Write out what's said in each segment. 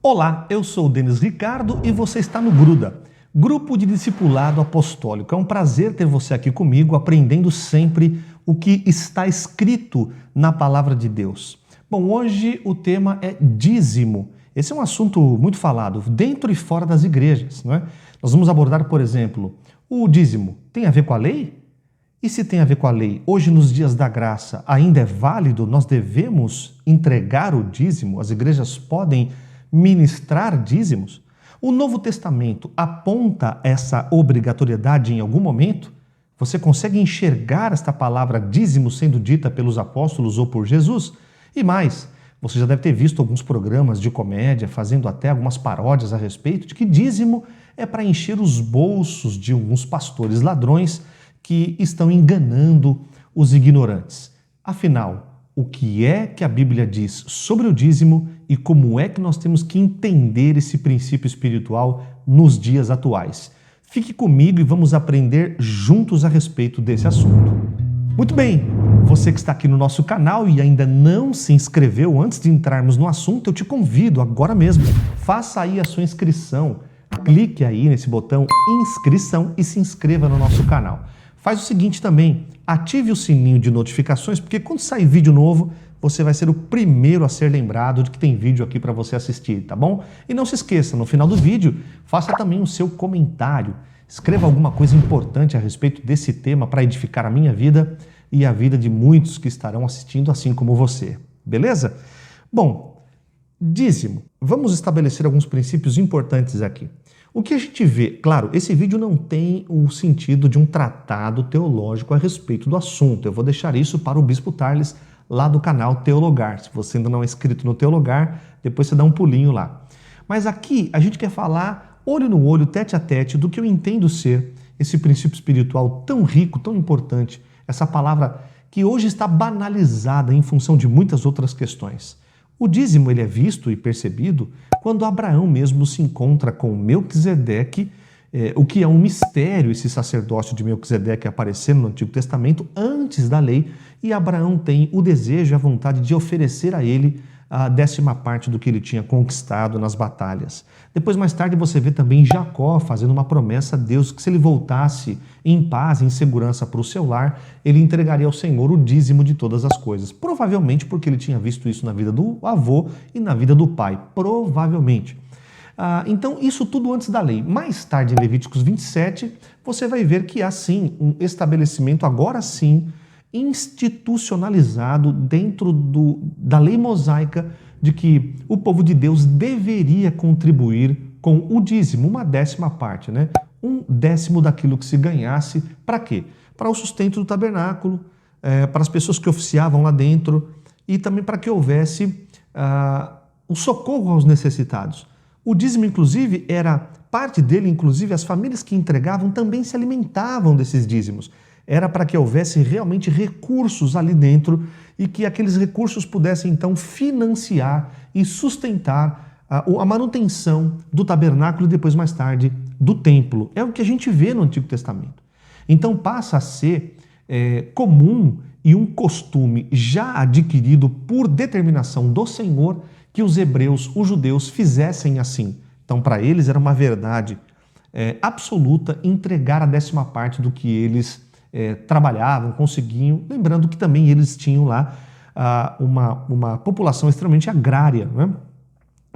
Olá, eu sou o Denis Ricardo e você está no Gruda, Grupo de Discipulado Apostólico. É um prazer ter você aqui comigo, aprendendo sempre o que está escrito na Palavra de Deus. Bom, hoje o tema é dízimo. Esse é um assunto muito falado dentro e fora das igrejas, não é? Nós vamos abordar, por exemplo, o dízimo tem a ver com a lei? E se tem a ver com a lei, hoje nos dias da graça ainda é válido? Nós devemos entregar o dízimo? As igrejas podem ministrar dízimos? O Novo Testamento aponta essa obrigatoriedade em algum momento? Você consegue enxergar esta palavra dízimo sendo dita pelos apóstolos ou por Jesus? E mais, você já deve ter visto alguns programas de comédia fazendo até algumas paródias a respeito de que dízimo é para encher os bolsos de alguns pastores ladrões que estão enganando os ignorantes. Afinal, o que é que a Bíblia diz sobre o dízimo e como é que nós temos que entender esse princípio espiritual nos dias atuais? Fique comigo e vamos aprender juntos a respeito desse assunto. Muito bem, você que está aqui no nosso canal e ainda não se inscreveu, antes de entrarmos no assunto, eu te convido agora mesmo, faça aí a sua inscrição, clique aí nesse botão inscrição e se inscreva no nosso canal. Faz o seguinte também, ative o sininho de notificações, porque quando sair vídeo novo, você vai ser o primeiro a ser lembrado de que tem vídeo aqui para você assistir, tá bom? E não se esqueça, no final do vídeo, faça também o seu comentário. Escreva alguma coisa importante a respeito desse tema para edificar a minha vida e a vida de muitos que estarão assistindo, assim como você. Beleza? Bom, dízimo. Vamos estabelecer alguns princípios importantes aqui. O que a gente vê, claro, esse vídeo não tem o sentido de um tratado teológico a respeito do assunto. Eu vou deixar isso para o Bispo Tarles lá do canal Teologar. Se você ainda não é inscrito no Teologar, depois você dá um pulinho lá. Mas aqui a gente quer falar olho no olho, tete a tete, do que eu entendo ser esse princípio espiritual tão rico, tão importante, essa palavra que hoje está banalizada em função de muitas outras questões. O dízimo ele é visto e percebido quando Abraão mesmo se encontra com Melquisedeque, o que é um mistério esse sacerdócio de Melquisedeque aparecer no Antigo Testamento antes da lei, e Abraão tem o desejo e a vontade de oferecer a ele a 10ª parte do que ele tinha conquistado nas batalhas. Depois, mais tarde, você vê também Jacó fazendo uma promessa a Deus que se ele voltasse em paz, em segurança para o seu lar, ele entregaria ao Senhor o dízimo de todas as coisas. Provavelmente porque ele tinha visto isso na vida do avô e na vida do pai. Provavelmente. Então, isso tudo antes da lei. Mais tarde, em Levíticos 27, você vai ver que há sim um estabelecimento, agora sim, institucionalizado dentro da lei mosaica de que o povo de Deus deveria contribuir com o dízimo, uma 10ª parte, né? 1/10 daquilo que se ganhasse, para quê? Para o sustento do tabernáculo, para as pessoas que oficiavam lá dentro e também para que houvesse o socorro aos necessitados. O dízimo, inclusive, parte dele, inclusive, as famílias que entregavam também se alimentavam desses dízimos. Era para que houvesse realmente recursos ali dentro e que aqueles recursos pudessem, então, financiar e sustentar a manutenção do tabernáculo e depois, mais tarde, do templo. É o que a gente vê no Antigo Testamento. Então, passa a ser comum e um costume já adquirido por determinação do Senhor que os hebreus, os judeus, fizessem assim. Então, para eles era uma verdade absoluta entregar a 10ª parte do que eles trabalhavam, conseguiam, lembrando que também eles tinham lá uma população extremamente agrária, né?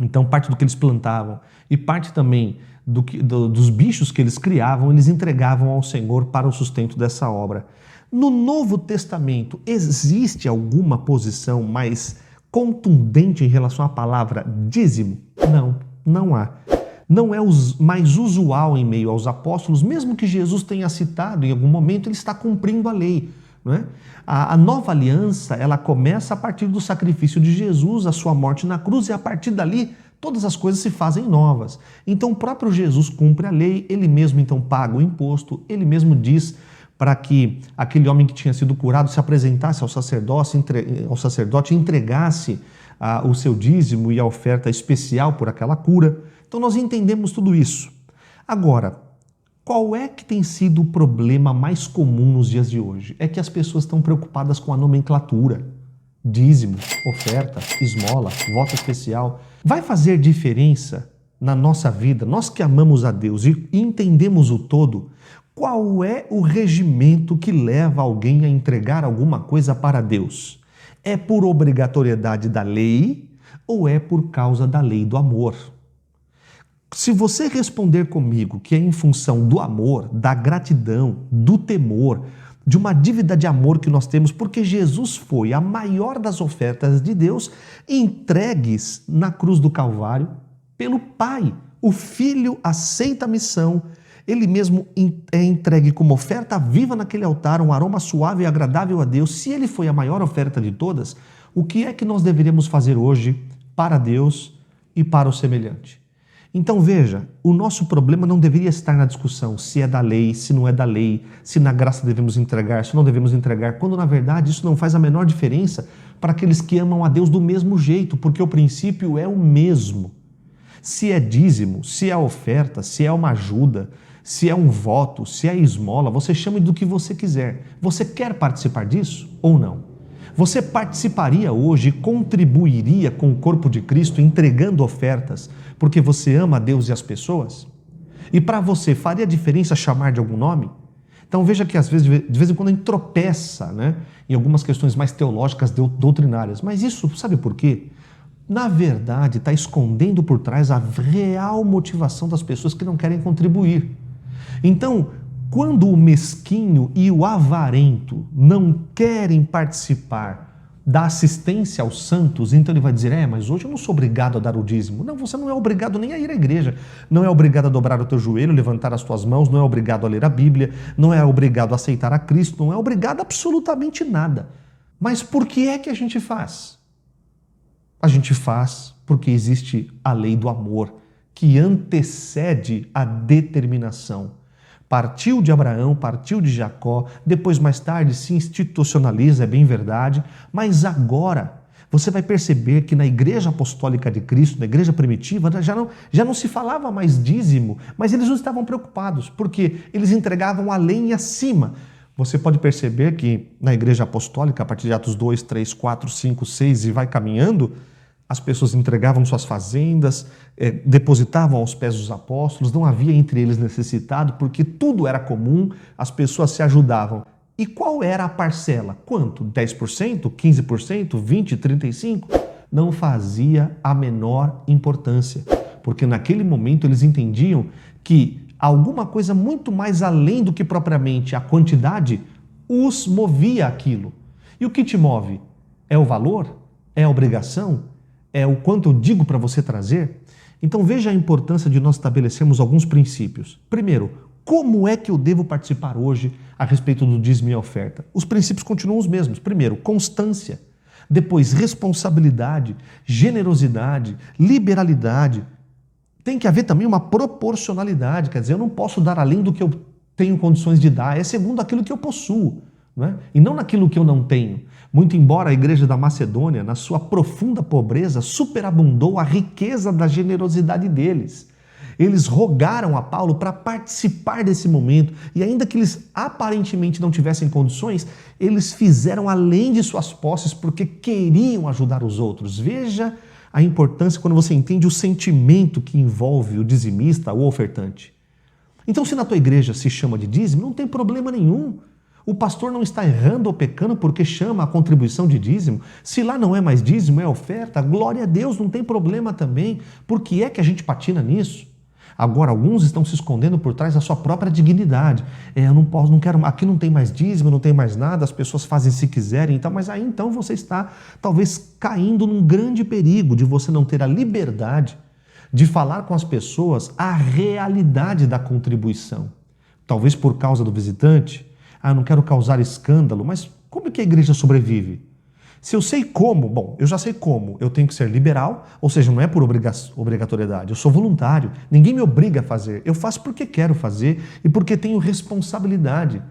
Então parte do que eles plantavam e parte também dos bichos que eles criavam, eles entregavam ao Senhor para o sustento dessa obra. No Novo Testamento, existe alguma posição mais contundente em relação à palavra dízimo? Não, não há. Não é mais usual em meio aos apóstolos, mesmo que Jesus tenha citado em algum momento, ele está cumprindo a lei. Não é? A nova aliança, ela começa a partir do sacrifício de Jesus, a sua morte na cruz, e a partir dali todas as coisas se fazem novas. Então o próprio Jesus cumpre a lei, ele mesmo então paga o imposto, ele mesmo diz para que aquele homem que tinha sido curado se apresentasse ao sacerdote e entregasse o seu dízimo e a oferta especial por aquela cura. Então nós entendemos tudo isso. Agora, qual é que tem sido o problema mais comum nos dias de hoje? É que as pessoas estão preocupadas com a nomenclatura. Dízimo, oferta, esmola, voto especial. Vai fazer diferença na nossa vida, nós que amamos a Deus e entendemos o todo, qual é o regimento que leva alguém a entregar alguma coisa para Deus? É por obrigatoriedade da lei ou é por causa da lei do amor? Se você responder comigo que é em função do amor, da gratidão, do temor, de uma dívida de amor que nós temos, porque Jesus foi a maior das ofertas de Deus, entregues na cruz do Calvário pelo Pai. O Filho aceita a missão, ele mesmo é entregue como oferta viva naquele altar, um aroma suave e agradável a Deus. Se ele foi a maior oferta de todas, o que é que nós deveríamos fazer hoje para Deus e para o semelhante? Então veja, o nosso problema não deveria estar na discussão se é da lei, se não é da lei, se na graça devemos entregar, se não devemos entregar, quando na verdade isso não faz a menor diferença para aqueles que amam a Deus do mesmo jeito, porque o princípio é o mesmo. Se é dízimo, se é oferta, se é uma ajuda, se é um voto, se é esmola, você chame do que você quiser. Você quer participar disso ou não? Você participaria hoje, contribuiria com o corpo de Cristo entregando ofertas porque você ama a Deus e as pessoas? E para você, faria diferença chamar de algum nome? Então veja que às vezes, de vez em quando a gente tropeça, né, em algumas questões mais teológicas, doutrinárias. Mas isso, sabe por quê? Na verdade, está escondendo por trás a real motivação das pessoas que não querem contribuir. Então, quando o mesquinho e o avarento não querem participar da assistência aos santos, então ele vai dizer, mas hoje eu não sou obrigado a dar o dízimo. Não, você não é obrigado nem a ir à igreja, não é obrigado a dobrar o teu joelho, levantar as tuas mãos, não é obrigado a ler a Bíblia, não é obrigado a aceitar a Cristo, não é obrigado a absolutamente nada. Mas por que é que a gente faz? A gente faz porque existe a lei do amor, que antecede a determinação. Partiu de Abraão, partiu de Jacó, depois mais tarde se institucionaliza, é bem verdade, mas agora você vai perceber que na igreja apostólica de Cristo, na igreja primitiva, já não se falava mais dízimo, mas eles não estavam preocupados, porque eles entregavam além e acima. Você pode perceber que na igreja apostólica, a partir de Atos 2, 3, 4, 5, 6 e vai caminhando, as pessoas entregavam suas fazendas, depositavam aos pés dos apóstolos, não havia entre eles necessitado, porque tudo era comum, as pessoas se ajudavam. E qual era a parcela? Quanto? 10%? 15%? 20%? 35%? Não fazia a menor importância, porque naquele momento eles entendiam que alguma coisa muito mais além do que propriamente a quantidade os movia aquilo. E o que te move? É o valor? É a obrigação? É o quanto eu digo para você trazer? Então veja a importância de nós estabelecermos alguns princípios. Primeiro, como é que eu devo participar hoje a respeito do dízimo e oferta? Os princípios continuam os mesmos. Primeiro, constância. Depois, responsabilidade, generosidade, liberalidade. Tem que haver também uma proporcionalidade, quer dizer, eu não posso dar além do que eu tenho condições de dar, é segundo aquilo que eu possuo, não é? E não naquilo que eu não tenho. Muito embora a igreja da Macedônia, na sua profunda pobreza, superabundou a riqueza da generosidade deles. Eles rogaram a Paulo para participar desse momento e ainda que eles aparentemente não tivessem condições, eles fizeram além de suas posses porque queriam ajudar os outros. Veja a importância quando você entende o sentimento que envolve o dizimista ou ofertante. Então, se na tua igreja se chama de dízimo, não tem problema nenhum. O pastor não está errando ou pecando porque chama a contribuição de dízimo. Se lá não é mais dízimo, é oferta, glória a Deus, não tem problema também. Por que é que a gente patina nisso? Agora, alguns estão se escondendo por trás da sua própria dignidade. Eu não posso, não quero, aqui não tem mais dízimo, não tem mais nada, as pessoas fazem se quiserem, então, mas aí então você está talvez caindo num grande perigo de você não ter a liberdade de falar com as pessoas a realidade da contribuição. Talvez por causa do visitante, eu não quero causar escândalo, mas como é que a igreja sobrevive? Se eu sei como, bom, eu já sei como, eu tenho que ser liberal, ou seja, não é por obrigatoriedade, eu sou voluntário, ninguém me obriga a fazer, eu faço porque quero fazer e porque tenho responsabilidade.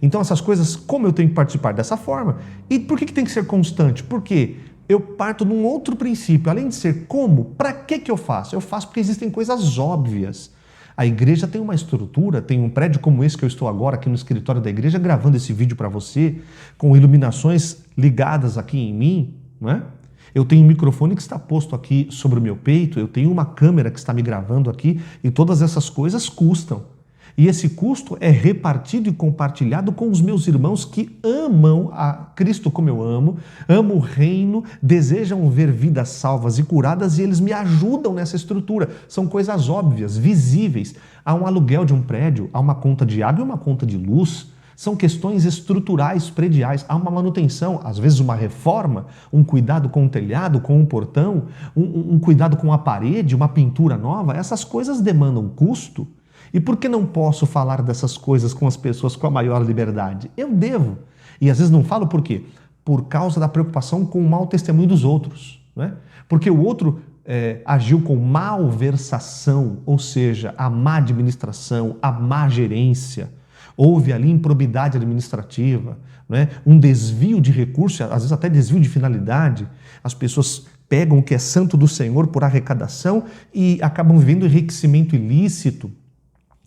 Então essas coisas, como eu tenho que participar dessa forma? E por que tem que ser constante? Porque eu parto de um outro princípio, além de ser como, para que eu faço? Eu faço porque existem coisas óbvias. A igreja tem uma estrutura, tem um prédio como esse que eu estou agora aqui no escritório da igreja gravando esse vídeo para você, com iluminações ligadas aqui em mim, não é? Eu tenho um microfone que está posto aqui sobre o meu peito, eu tenho uma câmera que está me gravando aqui, e todas essas coisas custam. E esse custo é repartido e compartilhado com os meus irmãos que amam a Cristo como eu amo o reino, desejam ver vidas salvas e curadas, e eles me ajudam nessa estrutura. São coisas óbvias, visíveis. Há um aluguel de um prédio, há uma conta de água e uma conta de luz. São questões estruturais, prediais. Há uma manutenção, às vezes uma reforma, um cuidado com o telhado, com o portão, um cuidado com a parede, uma pintura nova. Essas coisas demandam custo. E por que não posso falar dessas coisas com as pessoas com a maior liberdade? Eu devo. E às vezes não falo por quê? Por causa da preocupação com o mau testemunho dos outros. Né? Porque o outro agiu com malversação, ou seja, a má administração, a má gerência. Houve ali improbidade administrativa, né? Um desvio de recurso, às vezes até desvio de finalidade. As pessoas pegam o que é santo do Senhor por arrecadação e acabam vivendo enriquecimento ilícito.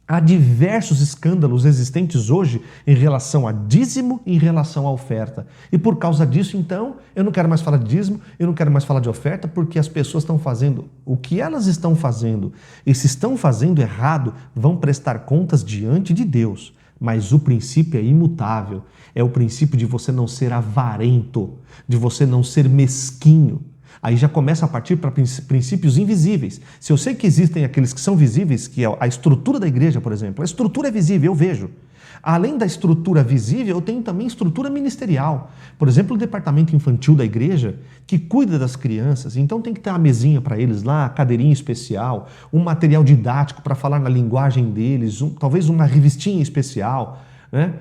Há diversos escândalos existentes hoje em relação a dízimo e em relação à oferta. E por causa disso, então, eu não quero mais falar de dízimo, eu não quero mais falar de oferta, porque as pessoas estão fazendo o que elas estão fazendo. E se estão fazendo errado, vão prestar contas diante de Deus. Mas o princípio é imutável. É o princípio de você não ser avarento, de você não ser mesquinho. Aí já começa a partir para princípios invisíveis. Se eu sei que existem aqueles que são visíveis, que é a estrutura da igreja, por exemplo, a estrutura é visível, eu vejo. Além da estrutura visível, eu tenho também estrutura ministerial. Por exemplo, o departamento infantil da igreja, que cuida das crianças. Então tem que ter uma mesinha para eles lá, cadeirinha especial, um material didático para falar na linguagem deles, talvez uma revistinha especial, né?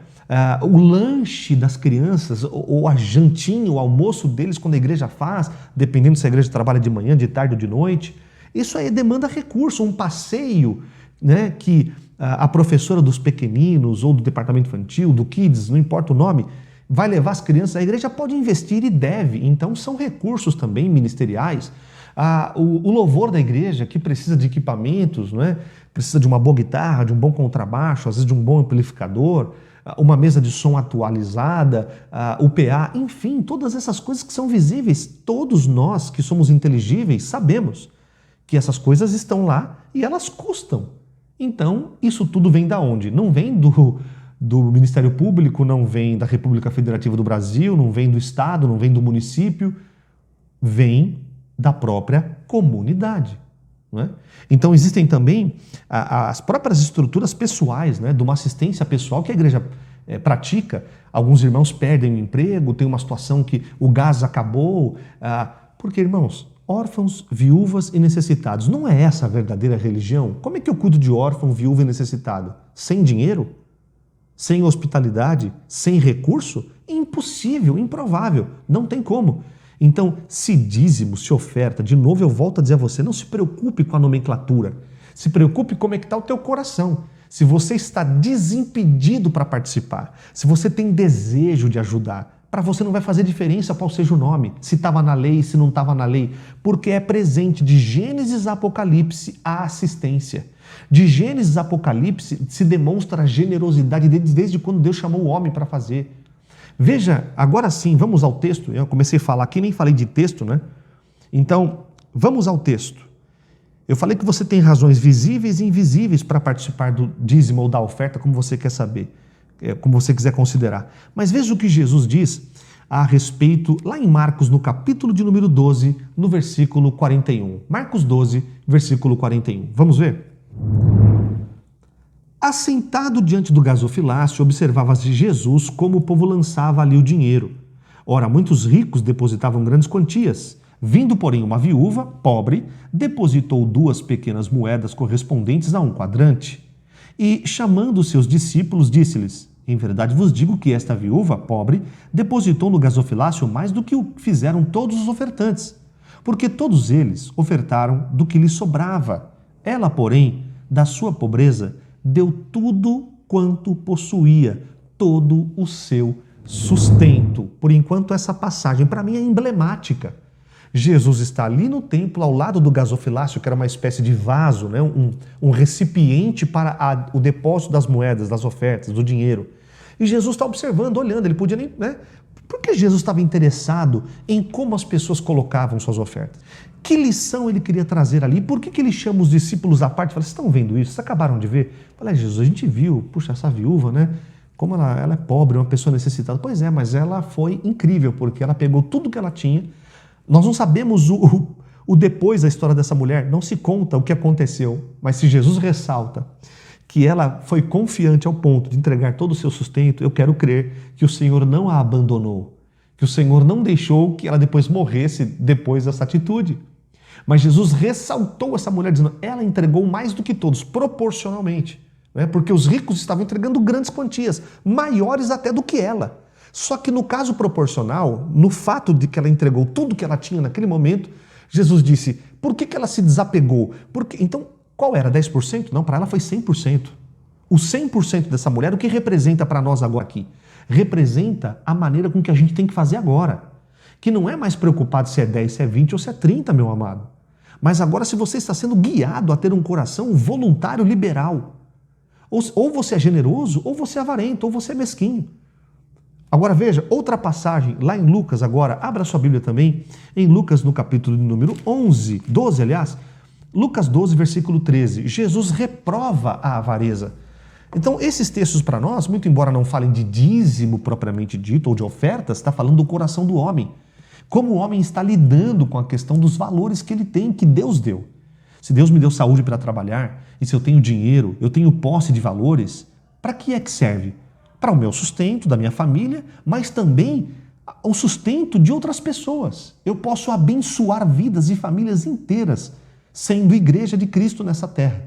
O lanche das crianças, ou a jantinha, o almoço deles quando a igreja faz, dependendo se a igreja trabalha de manhã, de tarde ou de noite. Isso aí demanda recurso, um passeio, né, que a professora dos pequeninos ou do departamento infantil, do Kids, não importa o nome, vai levar as crianças. A igreja pode investir e deve, então são recursos também ministeriais. O louvor da igreja, que precisa de equipamentos, não é? Precisa de uma boa guitarra, de um bom contrabaixo, às vezes de um bom amplificador, uma mesa de som atualizada, o PA, enfim, todas essas coisas que são visíveis. Todos nós que somos inteligíveis sabemos que essas coisas estão lá e elas custam. Então, isso tudo vem da onde? Não vem do Ministério Público, não vem da República Federativa do Brasil, não vem do Estado, não vem do município, vem da própria comunidade. Não é? Então, existem também as próprias estruturas pessoais, né, de uma assistência pessoal que a igreja pratica. Alguns irmãos perdem o emprego, tem uma situação que o gás acabou. Porque, irmãos, órfãos, viúvas e necessitados, não é essa a verdadeira religião? Como é que eu cuido de órfão, viúva e necessitado? Sem dinheiro? Sem hospitalidade? Sem recurso? Impossível, improvável, não tem como. Então, se dízimo, se oferta, de novo eu volto a dizer a você, não se preocupe com a nomenclatura, se preocupe como é que está o teu coração. Se você está desimpedido para participar, se você tem desejo de ajudar, para você não vai fazer diferença qual seja o nome, se estava na lei, se não estava na lei, porque é presente de Gênesis a Apocalipse a assistência. De Gênesis a Apocalipse se demonstra a generosidade deles desde quando Deus chamou o homem para fazer. Veja, agora sim, vamos ao texto. Eu comecei a falar aqui, nem falei de texto, né? Então, vamos ao texto. Eu falei que você tem razões visíveis e invisíveis para participar do dízimo ou da oferta, como você quer saber, como você quiser considerar. Mas veja o que Jesus diz a respeito, lá em Marcos, no capítulo de número 12, no versículo 41. Marcos 12, versículo 41. Vamos ver? Assentado diante do gasofilácio, observava-se Jesus como o povo lançava ali o dinheiro. Ora, muitos ricos depositavam grandes quantias. Vindo, porém, uma viúva, pobre, depositou 2 pequenas moedas correspondentes a 1 quadrante. E, chamando os seus discípulos, disse-lhes: em verdade vos digo que esta viúva, pobre, depositou no gasofilácio mais do que o fizeram todos os ofertantes, porque todos eles ofertaram do que lhes sobrava. Ela, porém, da sua pobreza, deu tudo quanto possuía, todo o seu sustento. Por enquanto, essa passagem, para mim, é emblemática. Jesus está ali no templo, ao lado do gasofilácio, que era uma espécie de vaso, né? um recipiente para o depósito das moedas, das ofertas, do dinheiro. E Jesus está observando, olhando, ele podia nem... né? Por que Jesus estava interessado em como as pessoas colocavam suas ofertas? Que lição ele queria trazer ali? Por que ele chama os discípulos à parte e fala, vocês estão vendo isso? Vocês acabaram de ver? Fala, Jesus, a gente viu, puxa, essa viúva, né? Como ela é pobre, uma pessoa necessitada. Pois é, mas ela foi incrível, porque ela pegou tudo que ela tinha. Nós não sabemos o depois da história dessa mulher, não se conta o que aconteceu, mas se Jesus ressalta que ela foi confiante ao ponto de entregar todo o seu sustento, eu quero crer que o Senhor não a abandonou, que o Senhor não deixou que ela depois morresse depois dessa atitude. Mas Jesus ressaltou essa mulher dizendo, ela entregou mais do que todos, proporcionalmente, né? Porque os ricos estavam entregando grandes quantias, maiores até do que ela. Só que no caso proporcional, no fato de que ela entregou tudo que ela tinha naquele momento, Jesus disse, por que ela se desapegou? Então, qual era? 10%? Não, para ela foi 100%. O 100% dessa mulher, o que representa para nós agora aqui? Representa a maneira com que a gente tem que fazer agora. Que não é mais preocupado se é 10, se é 20 ou se é 30, meu amado. Mas agora se você está sendo guiado a ter um coração voluntário liberal. Ou você é generoso, ou você é avarento, ou você é mesquinho. Agora veja, outra passagem, lá em Lucas agora, abra sua Bíblia também, em Lucas no capítulo número 12, aliás, Lucas 12, versículo 13, Jesus reprova a avareza. Então, esses textos para nós, muito embora não falem de dízimo propriamente dito, ou de ofertas, está falando do coração do homem. Como o homem está lidando com a questão dos valores que ele tem, que Deus deu. Se Deus me deu saúde para trabalhar, e se eu tenho dinheiro, eu tenho posse de valores, para que é que serve? Para o meu sustento, da minha família, mas também o sustento de outras pessoas. Eu posso abençoar vidas e famílias inteiras, sendo igreja de Cristo nessa terra.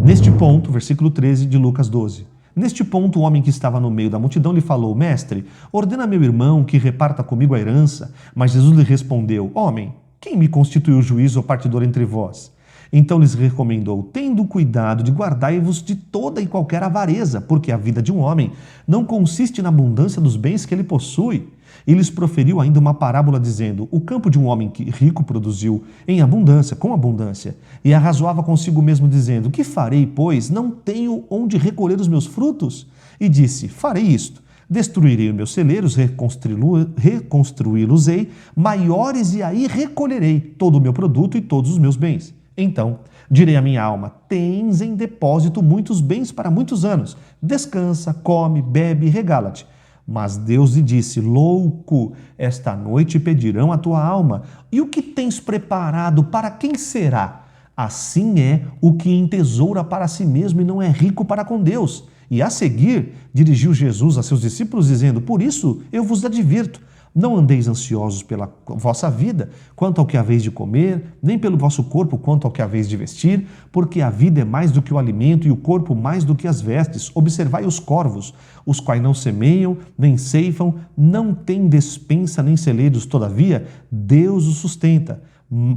Neste ponto, versículo 13 de Lucas 12. Neste ponto, o homem que estava no meio da multidão lhe falou, mestre, ordena a meu irmão que reparta comigo a herança. Mas Jesus lhe respondeu, homem, quem me constituiu juiz ou partidor entre vós? Então lhes recomendou, tendo cuidado de guardai-vos de toda e qualquer avareza, porque a vida de um homem não consiste na abundância dos bens que ele possui. E lhes proferiu ainda uma parábola dizendo, o campo de um homem rico produziu em abundância, com abundância, e arrazoava consigo mesmo dizendo, que farei, pois não tenho onde recolher os meus frutos? E disse, farei isto, destruirei os meus celeiros, reconstruí-los-ei, maiores, e aí recolherei todo o meu produto e todos os meus bens. Então, direi à minha alma, tens em depósito muitos bens para muitos anos, descansa, come, bebe e regala-te. Mas Deus lhe disse, louco, esta noite pedirão a tua alma, e o que tens preparado para quem será? Assim é o que entesoura para si mesmo e não é rico para com Deus. E a seguir, dirigiu Jesus a seus discípulos, dizendo, por isso eu vos advirto, não andeis ansiosos pela vossa vida, quanto ao que haveis de comer, nem pelo vosso corpo, quanto ao que haveis de vestir, porque a vida é mais do que o alimento e o corpo mais do que as vestes. Observai os corvos, os quais não semeiam, nem ceifam, não têm despensa nem celeiros, todavia Deus os sustenta.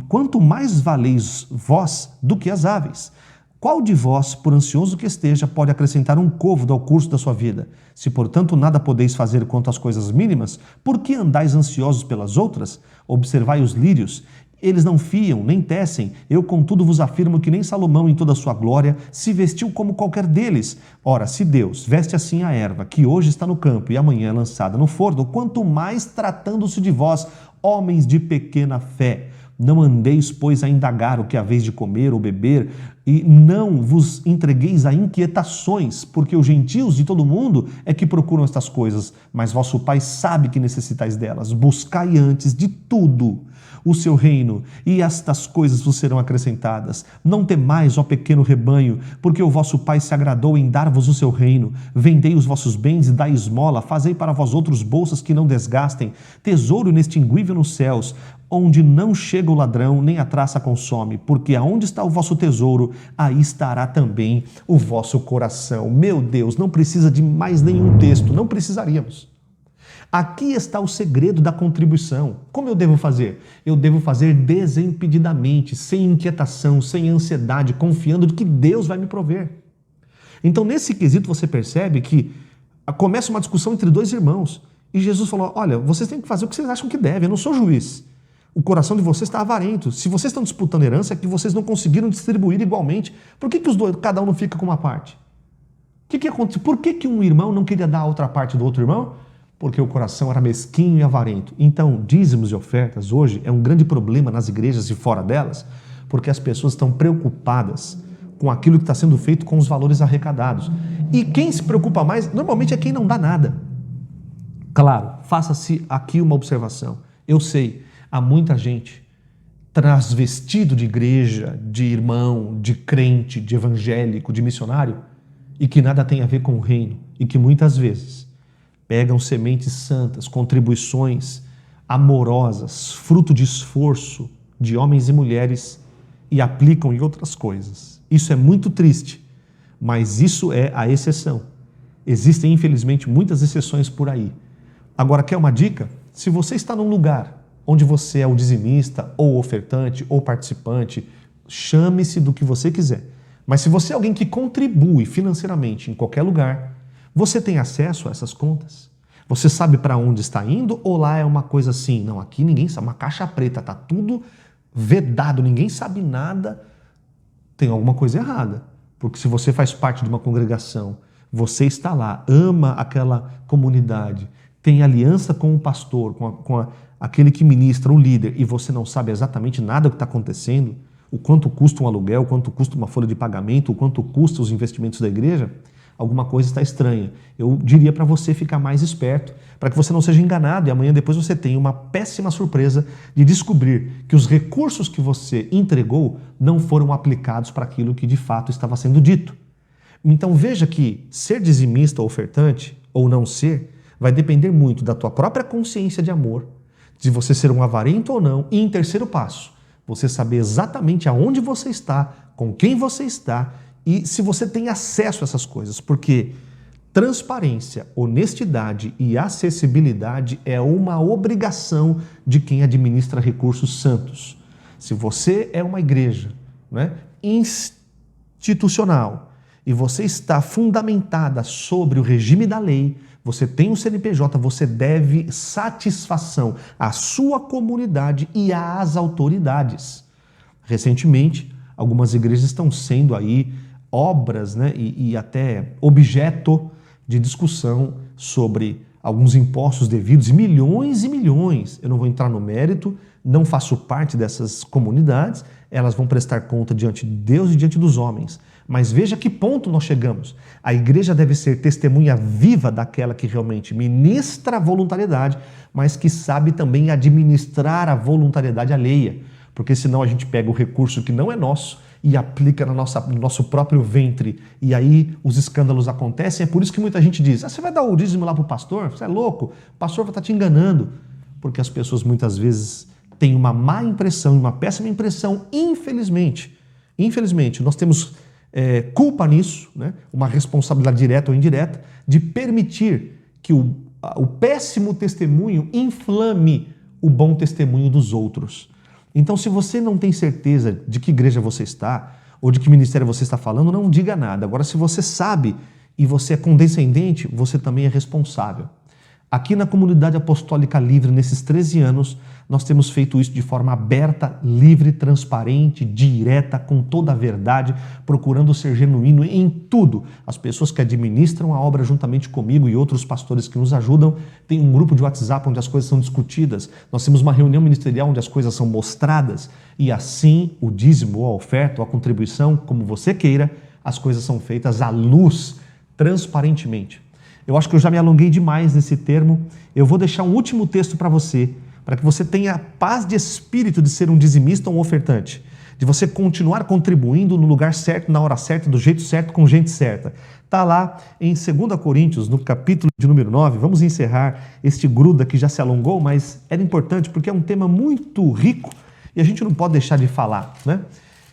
Quanto mais valeis vós do que as aves. Qual de vós, por ansioso que esteja, pode acrescentar um côvado ao curso da sua vida? Se, portanto, nada podeis fazer quanto às coisas mínimas, por que andais ansiosos pelas outras? Observai os lírios, eles não fiam, nem tecem. Eu, contudo, vos afirmo que nem Salomão, em toda a sua glória, se vestiu como qualquer deles. Ora, se Deus veste assim a erva, que hoje está no campo e amanhã é lançada no forno, quanto mais tratando-se de vós, homens de pequena fé. Não andeis, pois, a indagar o que haveis de comer ou beber, e não vos entregueis a inquietações, porque os gentios de todo mundo é que procuram estas coisas, mas vosso Pai sabe que necessitais delas. Buscai antes de tudo o seu reino, e estas coisas vos serão acrescentadas. Não temais, ó pequeno rebanho, porque o vosso Pai se agradou em dar-vos o seu reino. Vendei os vossos bens e dai esmola, fazei para vós outros bolsas que não desgastem, tesouro inextinguível nos céus, onde não chega o ladrão, nem a traça consome, porque aonde está o vosso tesouro, aí estará também o vosso coração. Meu Deus, não precisa de mais nenhum texto, não precisaríamos. Aqui está o segredo da contribuição. Como eu devo fazer? Eu devo fazer desimpedidamente, sem inquietação, sem ansiedade, confiando de que Deus vai me prover. Então, nesse quesito, você percebe que começa uma discussão entre dois irmãos. E Jesus falou, olha, vocês têm que fazer o que vocês acham que devem, eu não sou juiz. O coração de vocês está avarento. Se vocês estão disputando herança, é que vocês não conseguiram distribuir igualmente. Por que os dois, cada um não fica com uma parte? O que aconteceu? Por que um irmão não queria dar a outra parte do outro irmão? porque o coração era mesquinho e avarento. Então, dízimos e ofertas hoje é um grande problema nas igrejas e fora delas, porque as pessoas estão preocupadas com aquilo que está sendo feito com os valores arrecadados. E quem se preocupa mais, normalmente, é quem não dá nada. Claro, faça-se aqui uma observação. Eu sei, há muita gente transvestido de igreja, de irmão, de crente, de evangélico, de missionário, e que nada tem a ver com o reino, e que muitas vezes pegam sementes santas, contribuições amorosas, fruto de esforço de homens e mulheres, e aplicam em outras coisas. Isso é muito triste, mas isso é a exceção. Existem, infelizmente, muitas exceções por aí. Agora, quer uma dica? Se você está num lugar onde você é o dizimista, ou ofertante, ou participante, chame-se do que você quiser. Mas se você é alguém que contribui financeiramente em qualquer lugar, você tem acesso a essas contas? Você sabe para onde está indo, ou lá é uma coisa assim, não, aqui ninguém sabe, uma caixa preta, está tudo vedado, ninguém sabe nada, tem alguma coisa errada. Porque se você faz parte de uma congregação, você está lá, ama aquela comunidade, tem aliança com o pastor, com aquele que ministra, o líder, e você não sabe exatamente nada do que está acontecendo, o quanto custa um aluguel, o quanto custa uma folha de pagamento, o quanto custa os investimentos da igreja, alguma coisa está estranha. Eu diria para você ficar mais esperto, para que você não seja enganado e amanhã depois você tenha uma péssima surpresa de descobrir que os recursos que você entregou não foram aplicados para aquilo que de fato estava sendo dito. Então veja que ser dizimista ou ofertante, ou não ser, vai depender muito da tua própria consciência de amor, de você ser um avarento ou não, e em terceiro passo, você saber exatamente aonde você está, com quem você está e se você tem acesso a essas coisas, porque transparência, honestidade e acessibilidade é uma obrigação de quem administra recursos santos. Se você é uma igreja, né, institucional e você está fundamentada sobre o regime da lei, você tem um CNPJ, você deve satisfação à sua comunidade e às autoridades. Recentemente, algumas igrejas estão sendo aí obras, né, e até objeto de discussão sobre alguns impostos devidos, milhões e milhões. Eu não vou entrar no mérito, não faço parte dessas comunidades, elas vão prestar conta diante de Deus e diante dos homens. Mas veja que ponto nós chegamos. A igreja deve ser testemunha viva daquela que realmente ministra a voluntariedade, mas que sabe também administrar a voluntariedade alheia. Porque senão a gente pega o recurso que não é nosso e aplica no nosso próprio ventre. E aí os escândalos acontecem. É por isso que muita gente diz, você vai dar o dízimo lá para o pastor? Você é louco? O pastor vai estar te enganando. Porque as pessoas muitas vezes têm uma má impressão, uma péssima impressão, infelizmente. Infelizmente, nós temos culpa nisso, né? Uma responsabilidade direta ou indireta, de permitir que o péssimo testemunho inflame o bom testemunho dos outros. Então, se você não tem certeza de que igreja você está, ou de que ministério você está falando, não diga nada. Agora, se você sabe e você é condescendente, você também é responsável. Aqui na Comunidade Apostólica Livre, nesses 13 anos, nós temos feito isso de forma aberta, livre, transparente, direta, com toda a verdade, procurando ser genuíno em tudo. As pessoas que administram a obra juntamente comigo e outros pastores que nos ajudam, tem um grupo de WhatsApp onde as coisas são discutidas, nós temos uma reunião ministerial onde as coisas são mostradas e assim o dízimo, a oferta, a contribuição, como você queira, as coisas são feitas à luz, transparentemente. Eu acho que eu já me alonguei demais nesse termo. Eu vou deixar um último texto para você, para que você tenha paz de espírito de ser um dizimista ou um ofertante, de você continuar contribuindo no lugar certo, na hora certa, do jeito certo, com gente certa. Está lá em 2 Coríntios, no capítulo de número 9. Vamos encerrar este gruda que já se alongou, mas era importante porque é um tema muito rico e a gente não pode deixar de falar, né?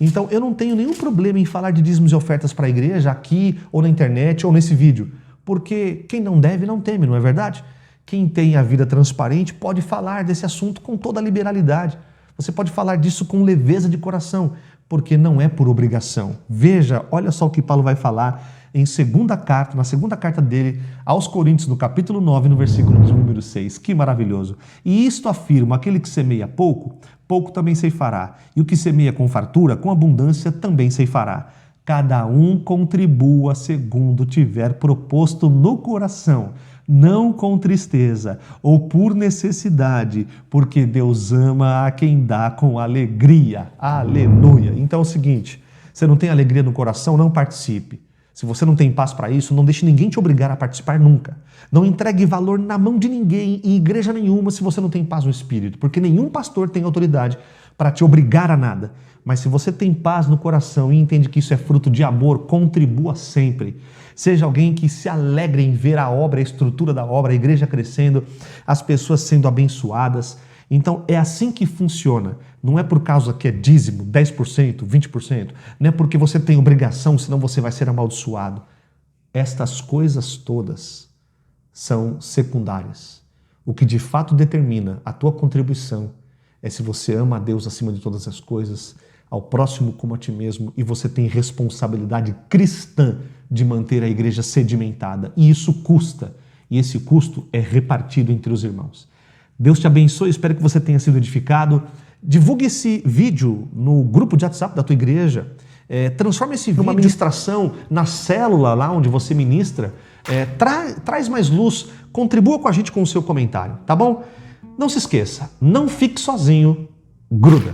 Então, eu não tenho nenhum problema em falar de dízimos e ofertas para a igreja, aqui, ou na internet, ou nesse vídeo. Porque quem não deve não teme, não é verdade? Quem tem a vida transparente pode falar desse assunto com toda a liberalidade. Você pode falar disso com leveza de coração, porque não é por obrigação. Veja, olha só o que Paulo vai falar na segunda carta dele aos Coríntios, no capítulo 9, no versículo número 6. Que maravilhoso! E isto afirma, aquele que semeia pouco, pouco também ceifará. E o que semeia com fartura, com abundância, também ceifará. Cada um contribua segundo tiver proposto no coração, não com tristeza ou por necessidade, porque Deus ama a quem dá com alegria. Aleluia. Então é o seguinte, você não tem alegria no coração, não participe. Se você não tem paz para isso, não deixe ninguém te obrigar a participar nunca. Não entregue valor na mão de ninguém, em igreja nenhuma, se você não tem paz no espírito, porque nenhum pastor tem autoridade para te obrigar a nada. Mas se você tem paz no coração e entende que isso é fruto de amor, contribua sempre. Seja alguém que se alegre em ver a obra, a estrutura da obra, a igreja crescendo, as pessoas sendo abençoadas. Então é assim que funciona. Não é por causa que é dízimo, 10%, 20%. Não é porque você tem obrigação, senão você vai ser amaldiçoado. Estas coisas todas são secundárias. O que de fato determina a tua contribuição é se você ama a Deus acima de todas as coisas, ao próximo como a ti mesmo, e você tem responsabilidade cristã de manter a igreja sedimentada. E isso custa. E esse custo é repartido entre os irmãos. Deus te abençoe, espero que você tenha sido edificado. Divulgue esse vídeo no grupo de WhatsApp da tua igreja. Transforme esse vídeo numa ministração na célula lá onde você ministra. Traz mais luz, contribua com a gente com o seu comentário, tá bom? Não se esqueça, não fique sozinho, gruda.